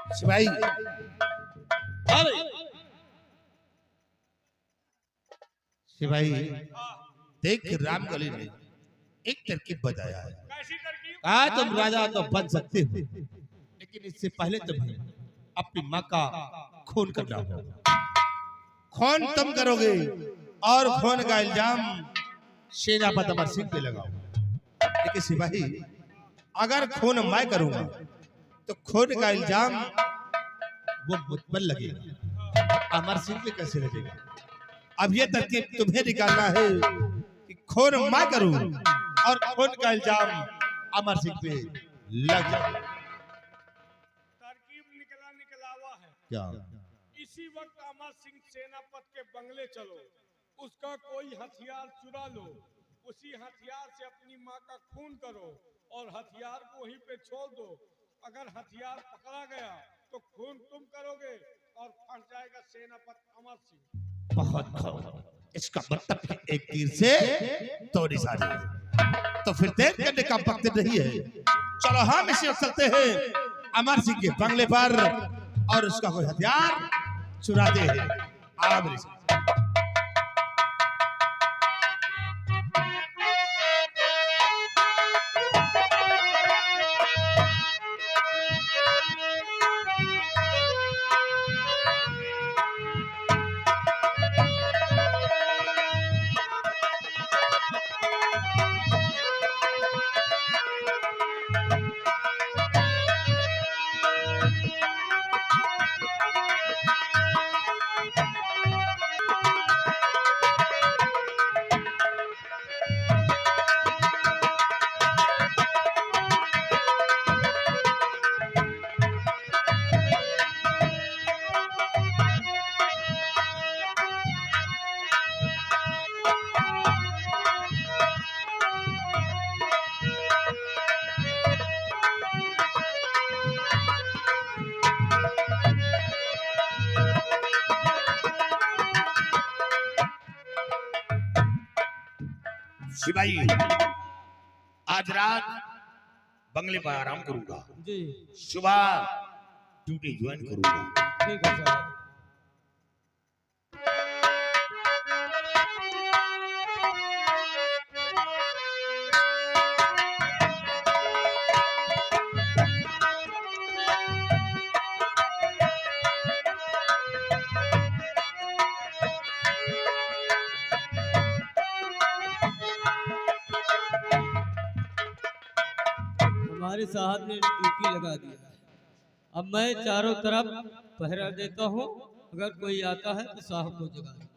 सिपाही अरे सिपाही देख रामगली ने एक तरकीब बताया है। कैसी तरकीब? कहा तुम राजा तो बन सकते हो, लेकिन इससे पहले तुम्हें अपनी माँ का खून करना होगा। खून तुम करोगे और खून का इल्जाम सेनापति अमर सिंह पे लगाओ। लेकिन सिपाही अगर खून मैं करूंगा तो खून का इल्जाम वो मुझ पर लगेगा, अमर सिंह पे कैसे लगेगा? अब ये तरकीब तुम्हें निकालना है कि खून मैं करूं और खून का इल्जाम अमर सिंह पे लग जाए। तरकीब निकलावा है। क्या? इसी वक्त अमर सिंह सेनापति के बंगले चलो, उसका कोई हथियार चुरा लो, उसी हथियार से अपनी माँ का खून करो और हथियार को वहीं पे छोड़ दो। अगर हथियार पकड़ा गया तो खून तुम करोगे और फंस जाएगा सेनापति अमर सिंह। बहुत खूब। इसका मतलब कि एक तीर से दो निशाने। तो फिर देर करने का वक्त नहीं है। चलो हम इसी वक्त चलते हैं अमर सिंह के बंगले पर और उसका कोई हथियार चुराते हैं। आओ मेरे साथ। सिपाही आज रात बंगले पर आराम करूंगा जी सुबह ड्यूटी ज्वाइन करूंगा। ठीक है साहब। हमारे साहब ने ड्यूटी लगा दिया। अब मैं चारों तरफ पहरा देता हूँ, अगर कोई आता है तो साहब को जगा दो।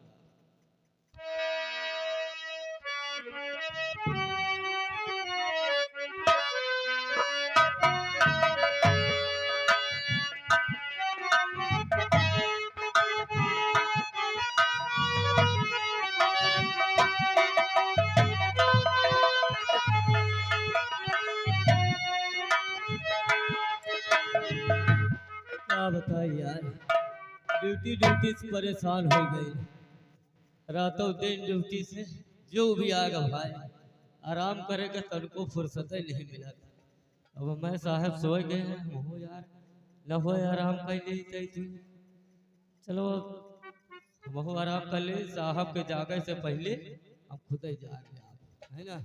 क्या बताए यार, ड्यूटी ड्यूटी से परेशान हो गई। रातों दिन ड्यूटी से जो भी आएगा भाई आराम करेगा, तन को फुर्सत ही नहीं मिला। अब मैं साहब सोए गए हैं, हो यार न हो आराम कर ली तू। चलो बहु आराम कर ले, साहब के जागे से पहले हम खुद ही जा रहे है ना।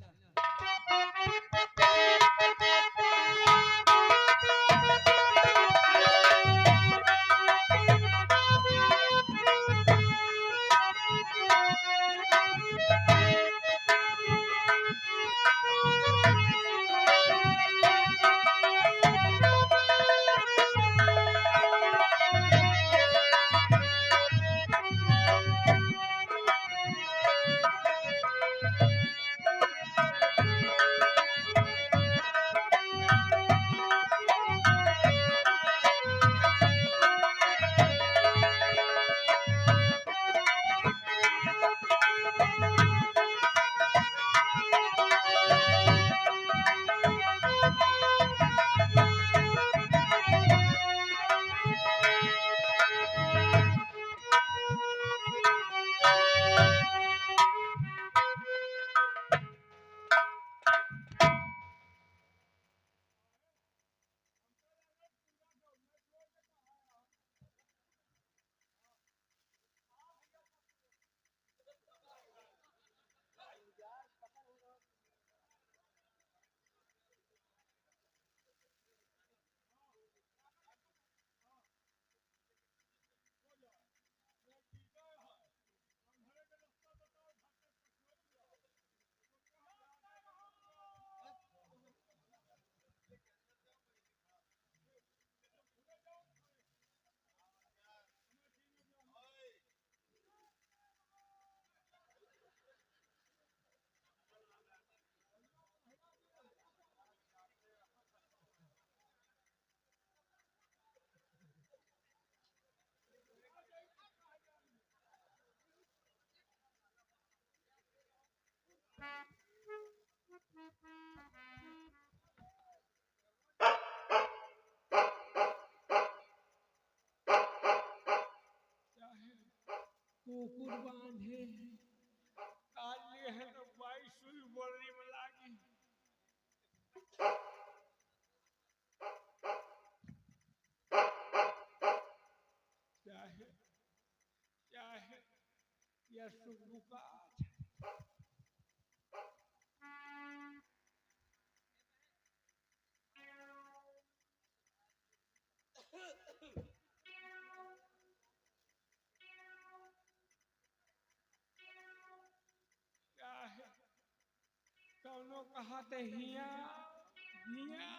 कुर्बान है काले हैं तो बाई सुई बोलने में लागी क्या है यह सुख क्या है कौनो कहा थे हिया हिया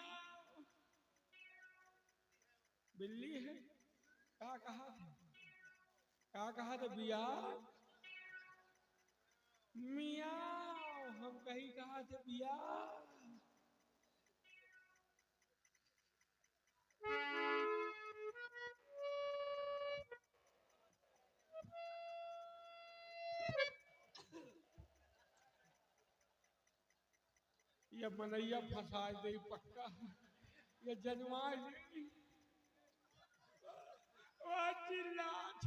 बिल्ली है क्या कहा थे बिया मियाँ हम कहीं कहा थे बिया ये मनैया फंसा दे पक्का ये जनवा दे चिल्लात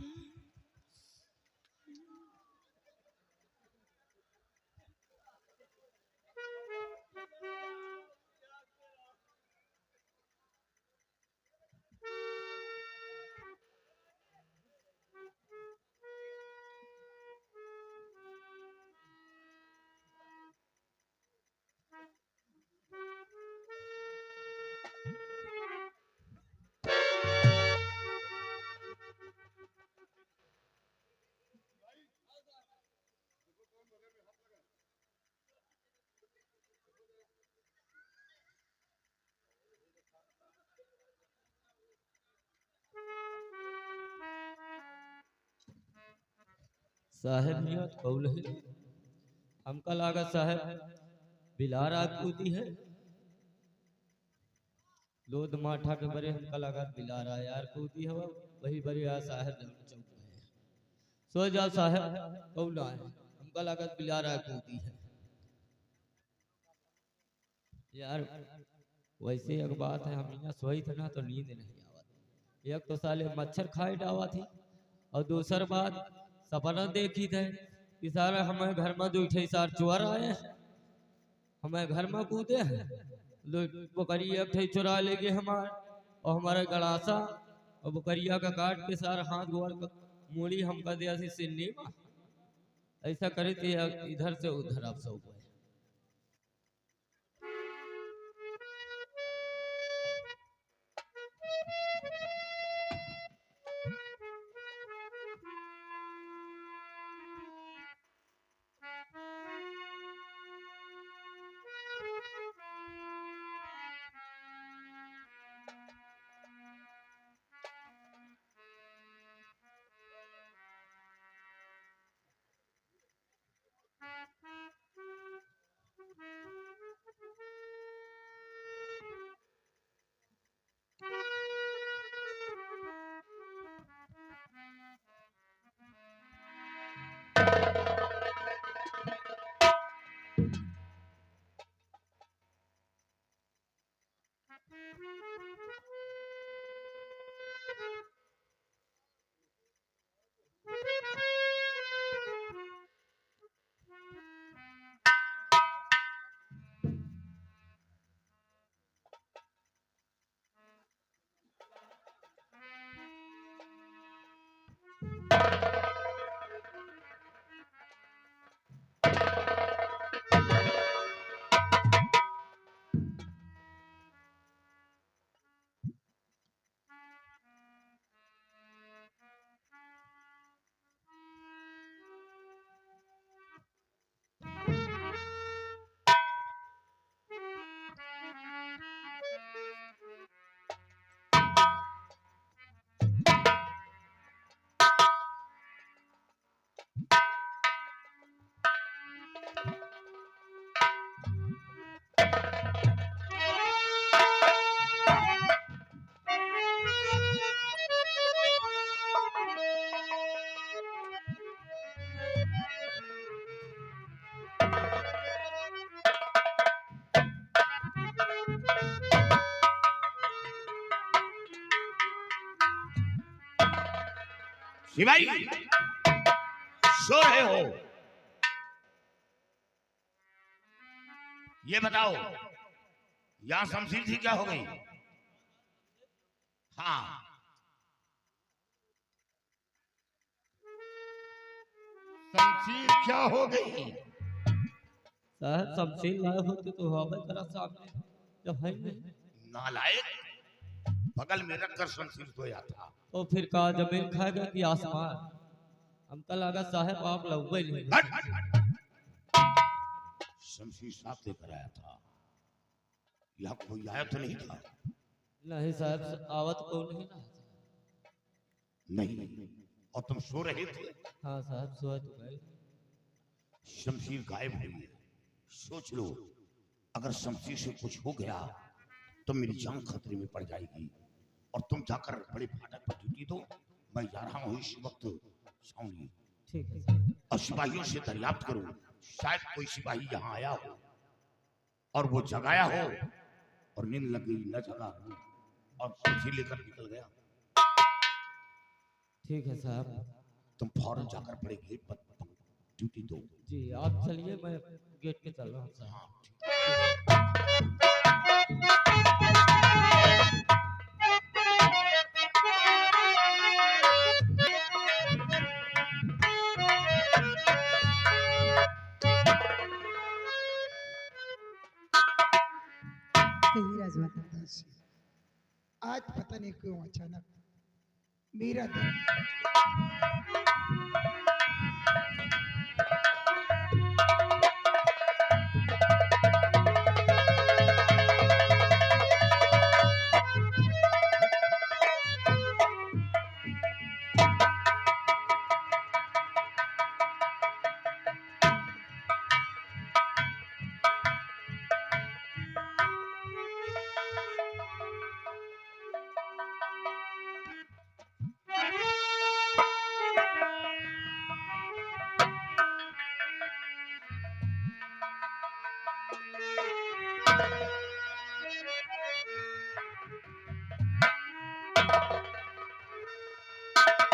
साहेब नियत कौल है हमका लागा साहेब बिलार आग कूदी है लोध माठा के बरे हमका लगा बिलार यार कूदी हवा वही बरे आ साहेब चौक है सो जा साहेब कौला है हमका लगा बिलार आग कूदी है यार वैसे एक बात है हम यहाँ सोई थे ना तो नींद नहीं आवत एक तो साले मच्छर खाए डावा थी और दूसर बात सपना देखी थे कि सारा हमारे घर में जो उठे सार चोर आए हमारे घर में कूदे हैं बकरिया चुरा ले गए हमारे और हमारे गड़ासा और बकरिया का काट के सारा हाथ गोड़ मूड़ी हमका दिया सी सिन्नी ऐसा करे थे इधर से उधर आप सब शिवाई सो रहे हो? ये बताओ, यहां शमशीर थी, क्या हो गई? हाँ, शमशीर क्या हो गई? साहब शमशीर लाए होते तो हवा करा सामने, जब है नहीं नालायक, बगल में रखकर शमशीर सोया था। तो फिर कहा जमीन खाएगा कि आसमान? हमका लगा साहब आप लौबे नहीं। शमशीर साहब लेकर आया था, यहाँ कोई आया तो नहीं था? नहीं साहब, आवत को नहीं ना। नहीं, और तुम सो रहे थे? हाँ साहब, सोए तो गए। शमशीर गायब हुई है। सोच लो, अगर शमशीर से कुछ हो गया तो मेरी जान खतरे में पड़ जाएगी। और तुम जाकर बड़े फाटक पर ड्यूटी दो, मैं जा रहा हूँ इस वक्त छावनी। ठीक है साहब। और सिपाहियों से दरियाफ्त करो, शायद कोई सिपाही यहाँ आया हो और वो जगाया हो और नींद लग गई, न जगा हो और शमशीर लेकर निकल गया। ठीक है साहब। तुम फौरन जाकर बड़े गेट पर ड्यूटी दो। जी आप चलिए, मैं गेट पे चल रहा हूँ साहब। हाँ, कही राजमाता दासी, आज पता नहीं क्यों अचानक मेरा दिल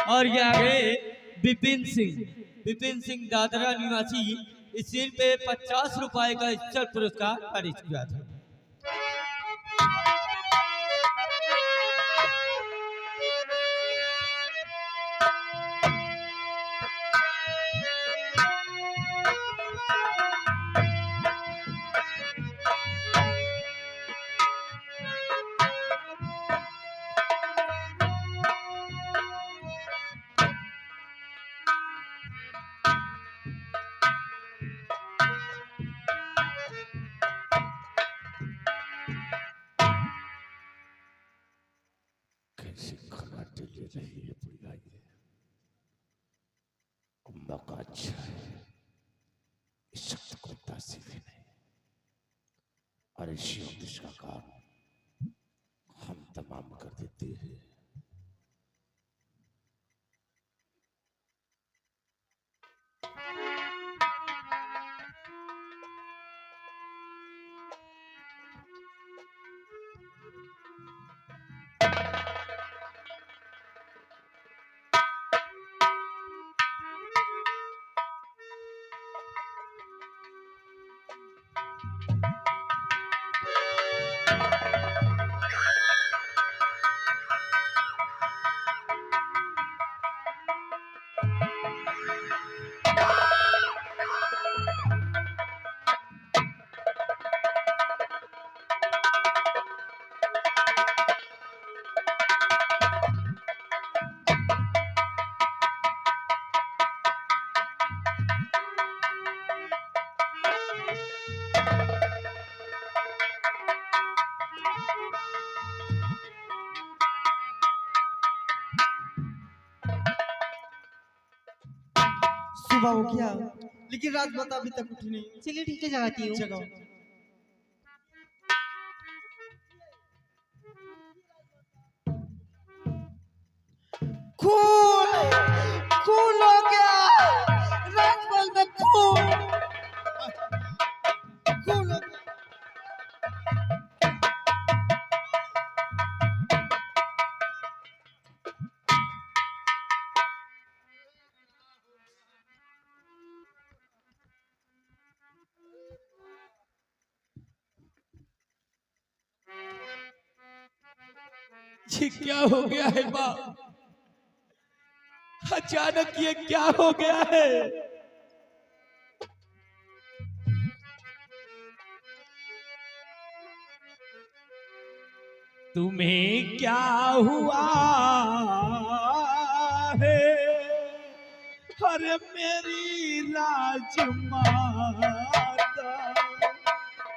और ये आगे विपिन सिंह दादरा निवासी इस सीन पे 50 रुपए का स्थल पुरस्कार पारित किया था। कैसे खराटे ले रही है बुढ़िया ये। मौका अच्छा है, इस शख्स को तासी भी नहीं। और इसी का काम हम तमाम कर देते हैं। सुबह हो गया लेकिन राजमाता अभी तक उठी नहीं। चलिए ठीक है, जगाती हूँ। जगाओ। खून खून हो गया, राजमहल में खून खून हो गया। ये क्या हो गया है माँ? अचानक ये क्या हो गया है? तुम्हें क्या हुआ है? अरे मेरी राजमाता,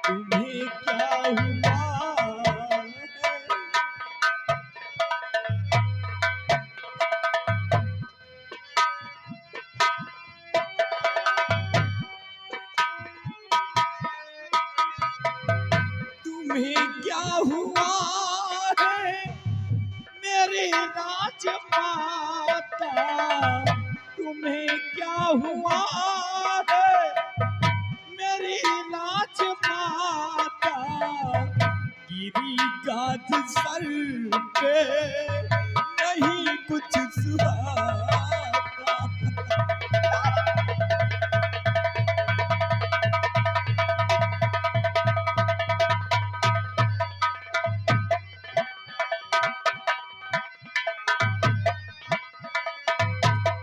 तुम्हें क्या हुआ है? तुम्हें क्या हुआ है मेरी राजमाता? तुम्हें क्या हुआ है मेरी राजमाता? गिरी गाज सर पे नहीं कुछ सुहाता।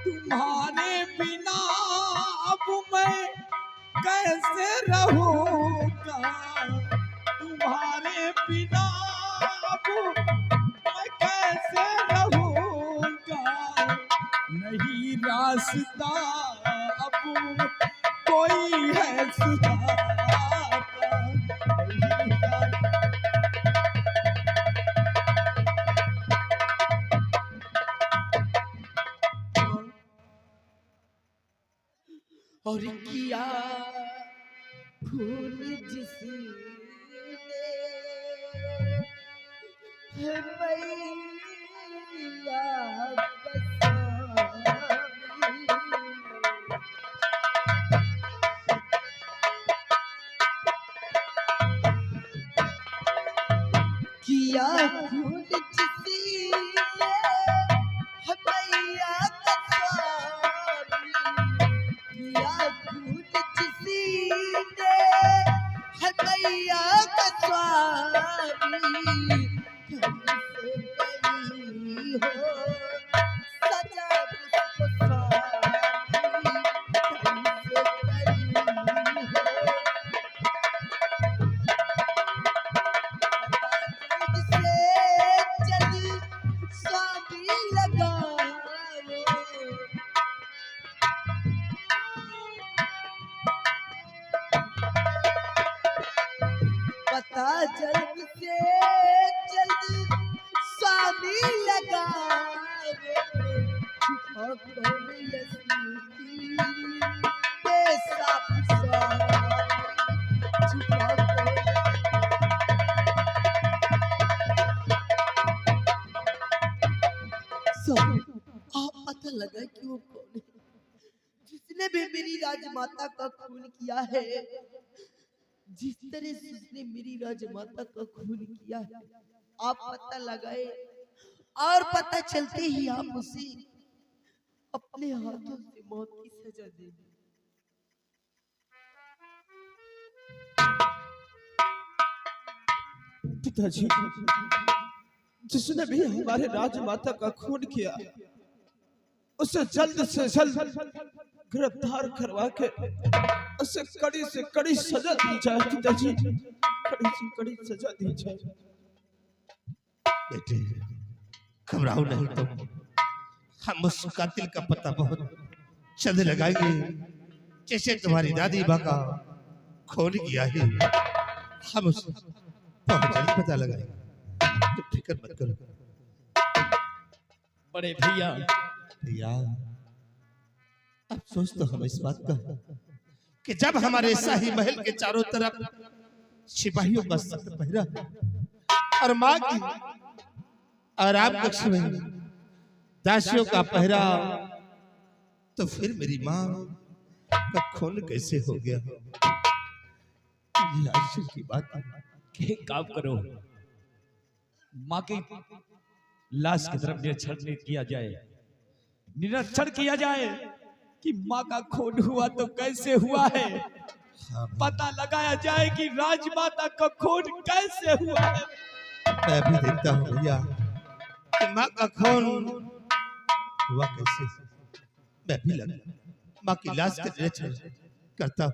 तुम्हारे बिना अब मैं कैसे रहूंगा? तुम्हारे बिना अब मैं कैसे रहूंगा? नहीं रास्ता अब कोई है सुहाता। नहीं रास्ता। और किया फूल जिसने है मैया बसाई। किया फूल जिसने है मैया बसाई। या फूल जिसने है मैया का स्वामी। हमसे गई हो सजा उसको स्वामी। हमसे गई हो से जल्दी स्वामी लगाओ। पता जल्द से जल्द स्वामी लगाओ। छुपा कौन यस्मी बेसाप स्वामी। छुपा कौन स्वामी। आप पता लगा कि वो कौन है जिसने भी मेरी राजमाता का खून किया है? जिस तरह से उसने मेरी राजमाता का खून किया है, आप पता लगाए और पता चलते ही आप उसे अपने हाथों से मौत की सजा दे दें। पिताजी, जिसने भी हमारे राजमाता का खून किया उसे जल्द से जल्द गिरफ्तार करवा के उसे कड़ी से कड़ी सजा दी जाए। पिताजी, कड़ी से कड़ी सजा दी जाए। बेटे घबराओ नहीं तुम, हम उस कातिल का पता बहुत जल्द लगाएंगे। जैसे तुम्हारी दादी माँ का खून किया है, हम उसे बहुत जल्द पता लगाएंगे। तो फिक्र मत करो। बड़े भैया, भैया अफसोस तो हम इस बात का कि जब हमारे शाही महल के चारों तरफ सिपाहियों का सख्त पहरा और माँ की आराम कक्ष में दासियों का पहरा, तो फिर मेरी माँ का खून कैसे हो गया? ये आश्चर्य की बात है। एक काम करो, माँ की लाश की तरफ निरीक्षण किया जाए कि माँ का खून हुआ तो कैसे हुआ है। पता लगाया जाए कि राजमाता का खून कैसे हुआ है। मैं भी देखता हूँ भैया, कि माँ का खून हुआ कैसे। मैं भी लगा माँ की लाश के निरीक्षण करता हूँ।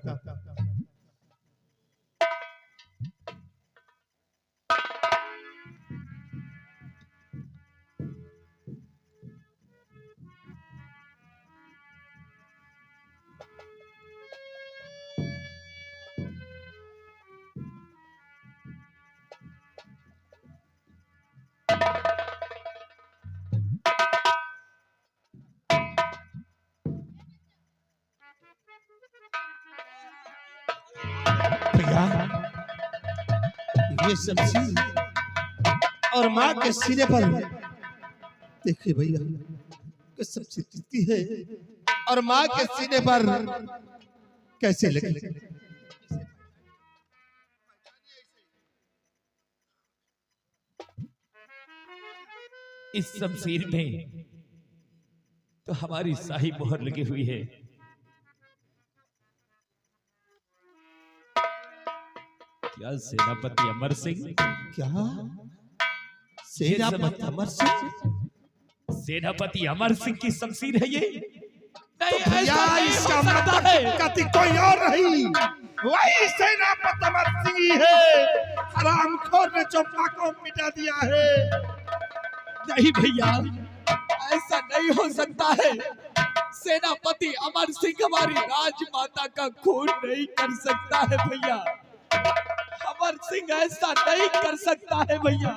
भैया ये शमशीर और माँ के सीने पर देखिए भैया कि शमशीर कितनी है और माँ के सीने पर कैसे लगी। इस शमशीर में तो हमारी शाही मोहर लगी हुई है। क्या सेनापति अमर सिंह, क्या सेनापति अमर सिंह? सेनापति अमर सिंह की शमशीर है ये? नहीं, भैया ऐसा नहीं इसका हो सकता मतलब है। कति कोई और नहीं, वही सेनापति अमर सिंह ही है। हरामखोर ने जो माँ को मिटा दिया है। नहीं भैया, ऐसा नहीं हो सकता है। सेनापति अमर सिंह हमारी राजमाता का खून नहीं कर सकता है भैया। अमर सिंह ऐसा नहीं कर सकता है भैया।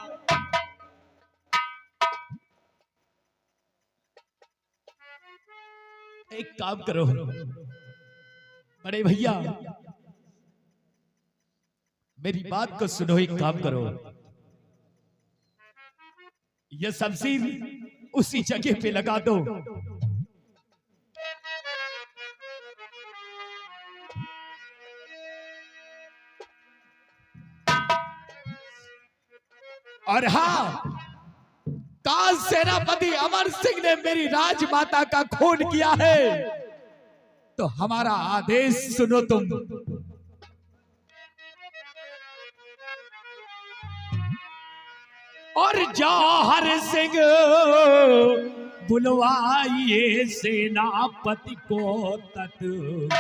एक काम करो बड़े भैया, मेरी बात को सुनो। एक काम करो, यह शमशीर उसी जगह पे लगा दो। और हाँ, काश सेनापति अमर सिंह ने मेरी राजमाता का खून किया है तो हमारा आदेश सुनो तुम। और जौहर सिंह बुलवाइए सेनापति को तत्काल।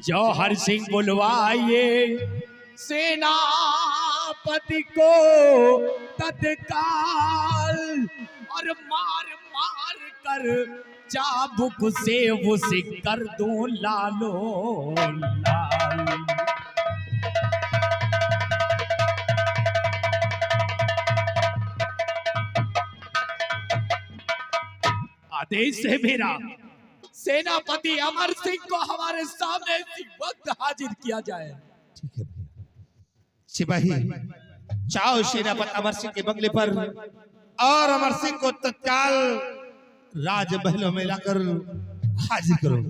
जौहर सिंह बुलवाइए सेनापति को तत्काल। और मार मार कर चाबुक से उसे कर दो लालो लाल। आदेश है मेरा, सेनापति अमर सिंह को हमारे सामने इसी वक्त हाजिर किया जाए। ठीक है भैया। सिपाही जाओ सेनापति अमर सिंह के बंगले पर और अमर सिंह को तत्काल राजमहलों में लाकर हाजिर करो।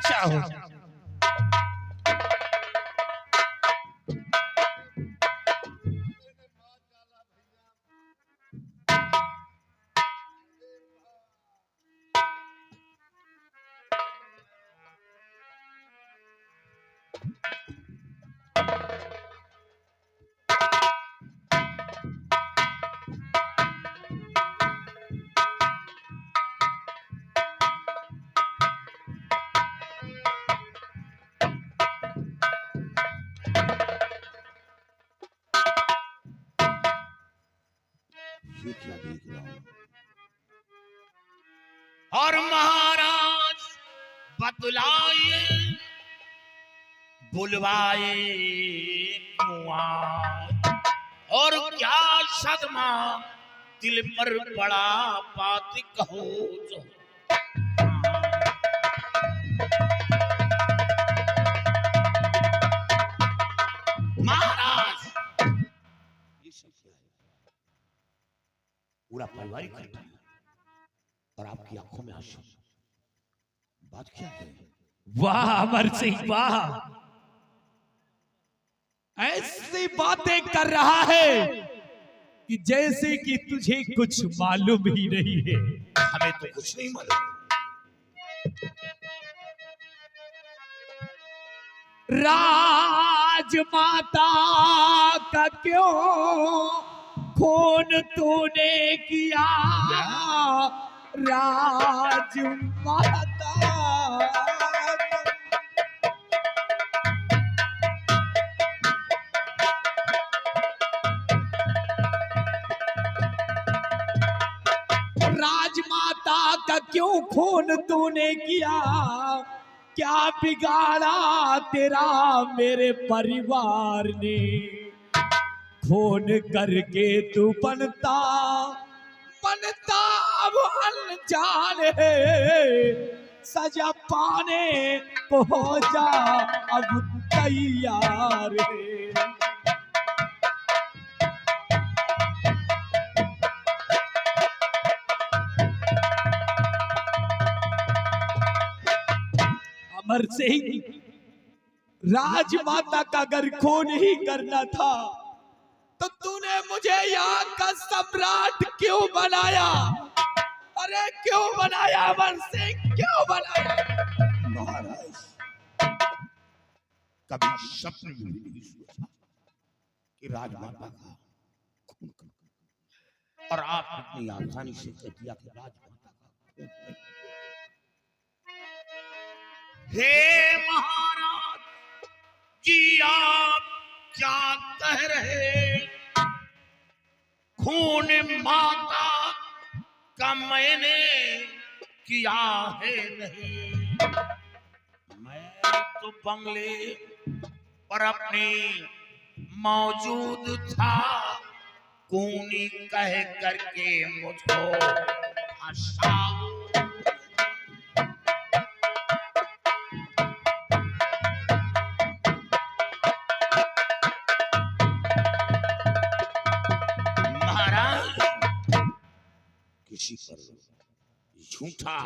जाओ। ये क्या देख रहा हूं? और महाराज बतलाइए बुलवाए कुआं, और क्या सदमा दिल पर पड़ा बात कहो जो। महाराज ये सब क्या है? पूरा परिवार इकट्ठा है और आपकी आंखों में आंसू। बात क्या है? वाह अमर सिंह वाह, ऐसी बातें कर रहा है कि जैसे कि तुझे कुछ मालूम ही नहीं है। हमें तो कुछ नहीं मालूम। राजमाता का क्यों खून तूने किया? राजमाता राजमाता का क्यों खून तूने किया? क्या बिगाड़ा तेरा मेरे परिवार ने? खून करके तू बनता अब अनजान है। सजा पाने को हो जा अब तैयार है। अमर सिंह, राजमाता का अगर खून ही करना था तो तूने मुझे यहाँ का सम्राट क्यों बनाया? अरे क्यों बनाया अमर सिंह, क्यों बनाया? महाराज, कभी सपने में भी नहीं सोचा कि राजमाता का खून कर, और आप इतनी आसानी से कह दिया कि राजमाता का खून नहीं। हे महाराज जी, आप क्या कह रहे? खून माता का मैंने किया है नहीं। मैं तो बंगले पर अपने मौजूद था। कूनी कह करके मुझको हंसाओ। किसी पर झूठा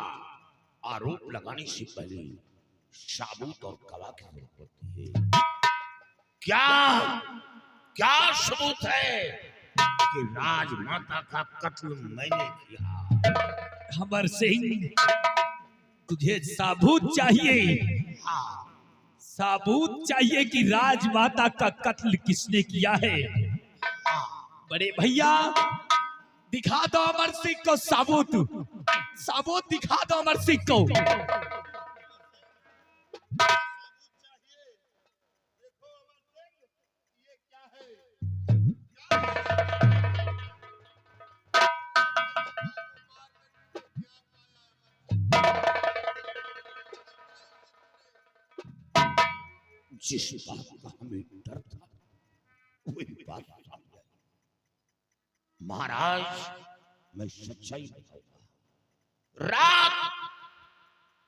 आरोप लगाने से पहले सबूत और गवाह की जरूरत होती है। क्या सबूत है कि राजमाता का कत्ल मैंने किया? अमर सिंह, तुझे सबूत चाहिए? हाँ, सबूत चाहिए कि राजमाता का कत्ल किसने किया है? बड़े भैया, दिखा दो अमर सिंह को सबूत। सबूत दिखा दो अमर सिंह को। जिस बात का हमें डर था वही बात सामने आई। महाराज, मैं सच्चाई बताऊंगा। रात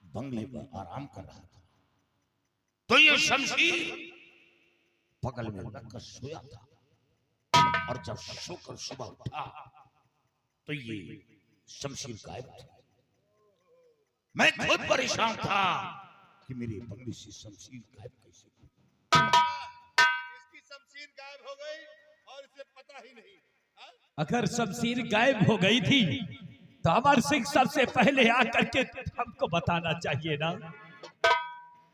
बंगले पर आराम कर रहा था तो ये शमशीर बगल में रखकर सोया था, और जब सोकर सुबह उठा तो ये शमशीर गायब थी। मैं खुद परेशान था। कि मेरे बंगले से शमशीर गायब कैसे हुई? इसकी शमशीर गायब हो गई और इसे पता ही नहीं। अगर शमशीर गायब हो गई थी तो अमर सिंह सबसे पहले आकर के हमको बताना चाहिए ना।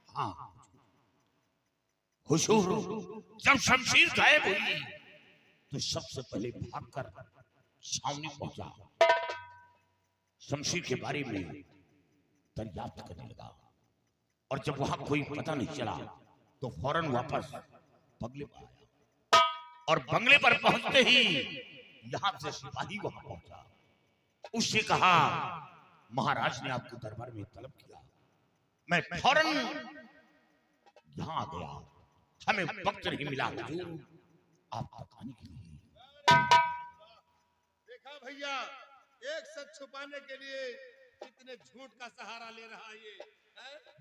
हाँ हुजूर, जब शमशीर गायब हुई तो सबसे पहले भागकर छावनी पहुंचा, शमशीर के बारे में दरियाफ्त करने लगा, और जब वहां कोई पता नहीं चला तो फौरन वापस बंगले पर आया, और बंगले पर पहुंचते ही यहाँ से सिपाही वहां पहुंचा। उससे कहा, महाराज ने आपको दरबार में तलब किया। मैं फौरन यहाँ आ गया, हमें वक्त नहीं मिला हुजूर आप बताने के लिए। देखा भैया, एक सच छुपाने के लिए कितने झूठ का सहारा ले रहा है ये।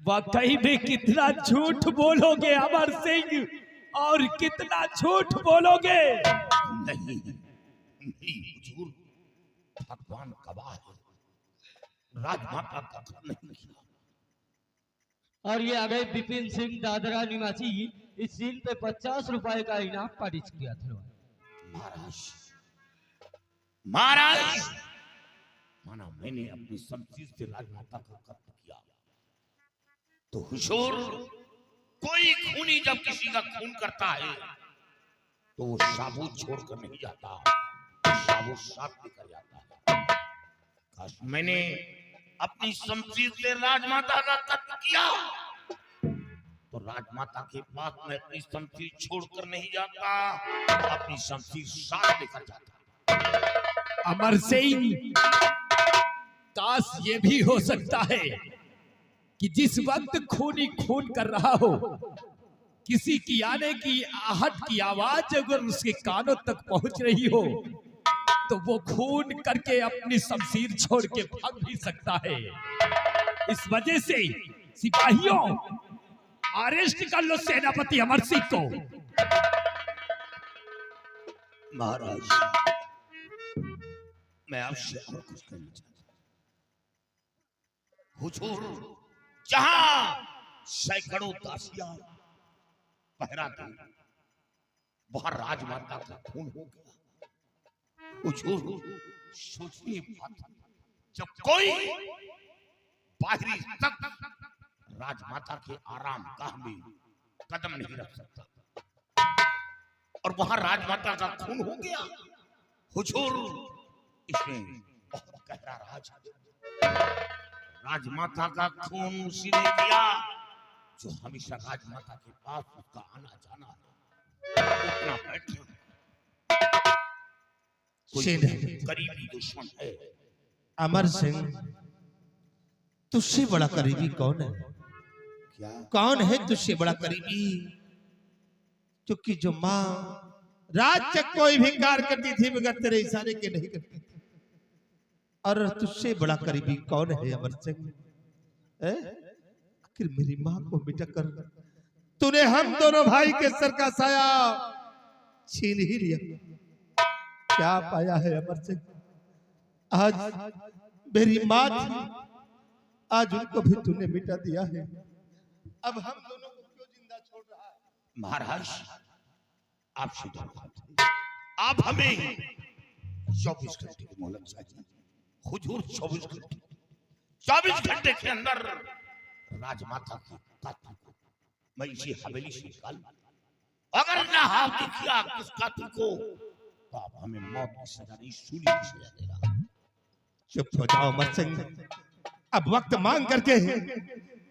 वाकई में कितना झूठ बोलोगे अमर सिंह, और कितना झूठ बोलोगे? नहीं हुजूर, भगवान गवाह है, राजमाता का कत्ल नहीं किया। और ये अभय विपिन सिंह दादरा निवासी इस सीन पे 50 रुपए का इनाम पारित किया था। महाराज, महाराज, माना मैंने अपनी शमशीर से राजमाता का कत्ल किया, तो हुजूर कोई खूनी जब किसी का खून करता है तो वो साबुत छोड़कर नहीं जाता, साबुत साथ लेकर जाता है। काश मैंने अपनी शमशीर से राजमाता का कत्ल किया तो राजमाता के पास मैं अपनी शमशीर छोड़कर नहीं जाता, अपनी शमशीर साथ लेकर जाता। अमर सिंह, काश ये भी हो सकता है कि जिस वक्त खूनी खून कर रहा हो, किसी की आने की आहट की आवाज अगर उसके कानों तक पहुंच रही हो तो वो खून करके अपनी शमशीर छोड़ के भाग भी सकता है। इस वजह से सिपाहियों, अरेस्ट कर लो सेनापति अमर सिंह को। महाराज, मैं आपसे और कुछ कहना चाहता हूं। हुजूर जहां सैकड़ों दासियां पहरा दी, वहां राजमाता का खून हो गया। हुजूर सोचिए बात, जब कोई बाहरी तक राजमाता के आराम गाह में कदम नहीं रख सकता और वहां राजमाता का खून हो गया। हुजूर इसमें बहुत गहरा राज है। राजमाता का खून उसी ने किया जो हमेशा राजमाता के पास उसका आना जाना उठना बैठना करीबी दुश्मन है। अमर सिंह, तुझसे बड़ा करीबी कौन है? क्या कौन है तुझसे बड़ा करीबी? क्योंकि जो माँ रात तक कोई भी कार्य करती थी मगर तेरे इशारे के नहीं करती थी। और तुझसे बड़ा करीबी कौन है अमर सिंह? आखिर मेरी माँ को मिटा कर तूने हम दोनों भाई के सर का साया छीन ही लिया। क्या पाया है अमर सिंह? आज मेरी माँ थी, आज उनको भी तूने मिटा दिया है। अब हम दोनों को क्यों जिंदा छोड़ रहा है? महाराज, आपसे दरख्वास्त है, आप हमें 24 घंटे की मोहलत चाहिए। हुजूर 24 घंटे के अंदर राजमाता की कातिल को मैं इसी हवेली से निकाल, अगर ना हाथ दिखा किस कातिल को तो आप हमें मौत की सजा नहीं, सूली की सजा देगा। चुप हो जाओ अमर सिंह, अब वक्त मांग करके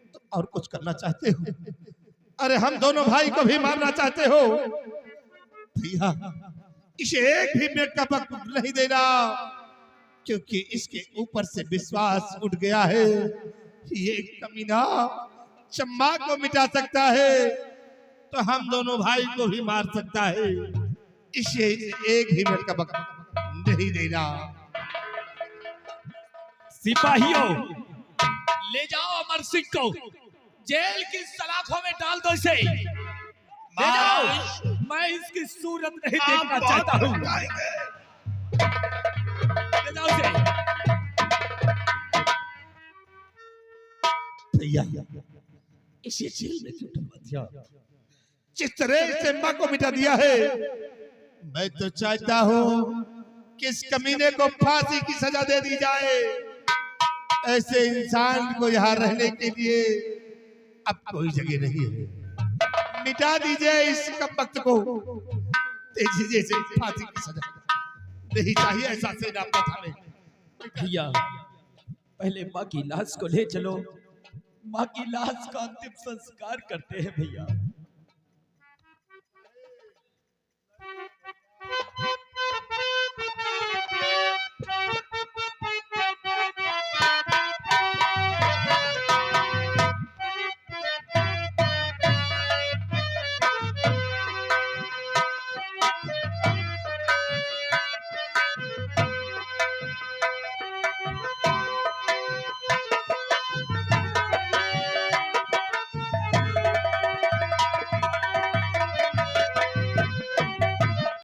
तो और कुछ करना चाहते हो? अरे हम दोनों भाई को भी मारना चाहते हो? भैया, इसे एक भी मिनट का वक्त नहीं देना, क्योंकि इसके ऊपर से विश्वास उठ गया है। ये कमीना चम्मा को मिटा सकता है तो हम दोनों भाई को भी मार सकता है। इसे एक भी मिनट का वक्त नहीं देना। सिपाहियों, ले जाओ अमर सिंह को, जेल की सलाखों में डाल दो इसे। ले जाओ, मैं इसकी सूरत नहीं देखना चाहता हूँ। ले जाओ इसे। भैया, इसे जेल में क्यों डलवा दिया? जिस तरह से माँ को मिटा दिया है, मैं तो चाहता हूँ कि इस कमीने को फांसी की सजा दे दी जाए। ऐसे इंसान को यहाँ रहने के लिए अब कोई जगह नहीं है। मिटा दीजिए इस कमबख्त को, तेजी जैसे फांसी की सजा नहीं चाहिए। ऐसा सेनापति हमें। भैया, पहले माँ की लाश को ले चलो, माँ की लाश का अंतिम संस्कार करते हैं भैया।